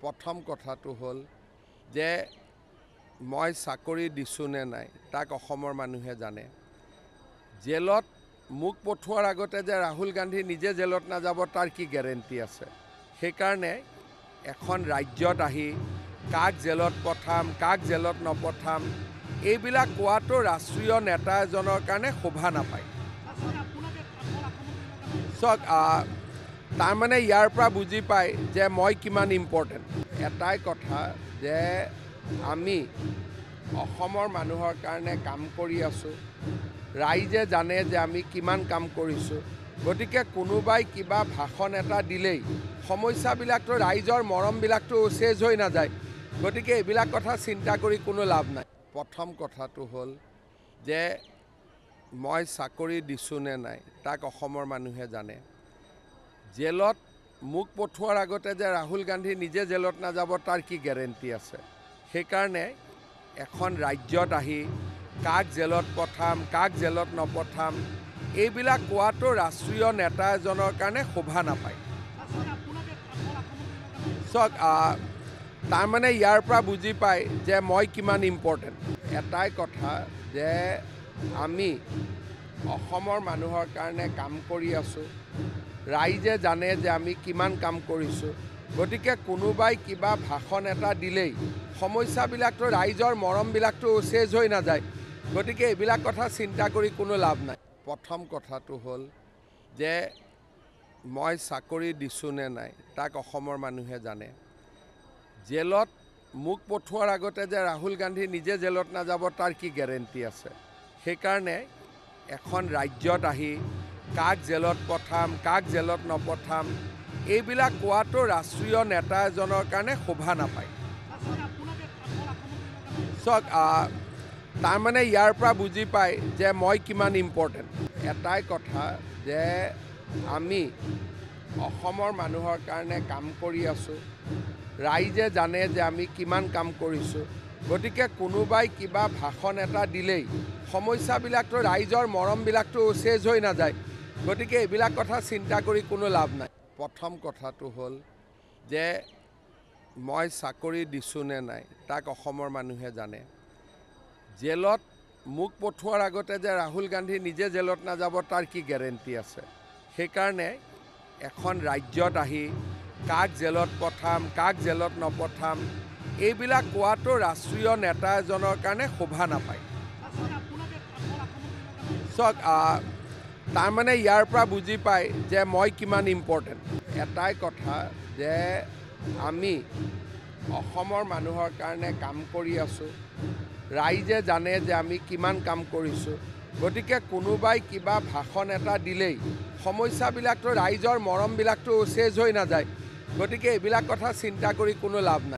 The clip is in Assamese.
প্ৰথম কথাটো হ'ল যে মই চাকৰি দিছোঁ নে নাই তাক অসমৰ মানুহে জানে। জেলত মোক পঠোৱাৰ আগতে যে ৰাহুল গান্ধী নিজে জেলত নাযাব তাৰ কি গেৰেণ্টি আছে? সেইকাৰণে এখন ৰাজ্যত আহি কাক জেলত পঠাম কাক জেলত নপঠাম এইবিলাক কোৱাটো ৰাষ্ট্ৰীয় নেতা এজনৰ কাৰণে শোভা নাপায়। চাওক, তাৰমানে ইয়াৰ পৰা বুজি পায় যে মই কিমান ইম্পৰ্টেণ্ট। এটাই কথা যে আমি অসমৰ মানুহৰ কাৰণে কাম কৰি আছোঁ, ৰাইজে জানে যে আমি কিমান কাম কৰিছোঁ। গতিকে কোনোবাই কিবা ভাষণ এটা দিলেই সমস্যাবিলাকতো ৰাইজৰ মৰমবিলাকতো চেজ হৈ নাযায়। গতিকে এইবিলাক কথা চিন্তা কৰি কোনো লাভ নাই। প্ৰথম কথাটো হ'ল যে মই চাকৰি দিছোঁ নে নাই তাক অসমৰ মানুহে জানে। জেলত মোক পঠোৱাৰ আগতে যে ৰাহুল গান্ধী নিজে জেলত নাযাব তাৰ কি গেৰেণ্টি আছে? সেইকাৰণে এখন ৰাজ্যত আহি কাক জেলত পঠাম কাক জেলত নপঠাম এইবিলাক কোৱাটো ৰাষ্ট্ৰীয় নেতা এজনৰ কাৰণে শোভা নাপায়। চাওক, তাৰমানে ইয়াৰ পৰা বুজি পায় যে মই কিমান ইম্পৰ্টেণ্ট। এটাই কথা যে আমি অসমৰ মানুহৰ কাৰণে কাম কৰি আছোঁ, ৰাইজে জানে যে আমি কিমান কাম কৰিছোঁ। গতিকে কোনোবাই কিবা ভাষণ এটা দিলেই সমস্যাবিলাকতো ৰাইজৰ মৰমবিলাকতো চেজ হৈ নাযায়। গতিকে এইবিলাক কথা চিন্তা কৰি কোনো লাভ নাই। প্ৰথম কথাটো হ'ল যে মই চাকৰি দিছোঁ নে নাই তাক অসমৰ মানুহে জানে। জেলত মোক পঠোৱাৰ আগতে যে ৰাহুল গান্ধী নিজে জেলত নাযাব তাৰ কি গেৰেণ্টি আছে? সেইকাৰণে এখন ৰাজ্যত আহি কাক জেলত পঠাম কাক জেলত নপঠাম এইবিলাক কোৱাটো ৰাষ্ট্ৰীয় নেতা এজনৰ কাৰণে শোভা নাপায়। চাওক, তাৰমানে ইয়াৰ পৰা বুজি পায় যে মই কিমান ইম্পৰ্টেণ্ট। এটাই কথা যে আমি অসমৰ মানুহৰ কাৰণে কাম কৰি আছোঁ, ৰাইজে জানে যে আমি কিমান কাম কৰিছোঁ। গতিকে কোনোবাই কিবা ভাষণ এটা দিলেই সমস্যাবিলাকতো ৰাইজৰ মৰমবিলাকতো চেজ হৈ নাযায়। গতিকে এইবিলাক কথা চিন্তা কৰি কোনো লাভ নাই। প্ৰথম কথাটো হ'ল যে মই চাকৰি দিছোঁ নে নাই তাক অসমৰ মানুহে জানে। জেলত মোক পঠোৱাৰ আগতে যে ৰাহুল গান্ধী নিজে জেলত নাযাব তাৰ কি গেৰেণ্টি আছে? সেইকাৰণে এখন ৰাজ্যত আহি কাক জেলত পঠাম কাক জেলত নপঠাম এইবিলাক কোৱাটো ৰাষ্ট্ৰীয় নেতা এজনৰ কাৰণে শোভা নাপায়। চাওক, তাৰমানে ইয়াৰ পৰা বুজি পায় যে মই কিমান ইম্পৰ্টেণ্ট। এটাই কথা যে আমি অসমৰ মানুহৰ কাৰণে কাম কৰি আছোঁ, ৰাইজে জানে যে আমি কিমান কাম কৰিছোঁ। গতিকে কোনোবাই কিবা ভাষণ এটা দিলেই সমস্যাবিলাকতো ৰাইজৰ মৰমবিলাকতো চেজ হৈ নাযায়। গতিকে এইবিলাক কথা চিন্তা কৰি কোনো লাভ নাই।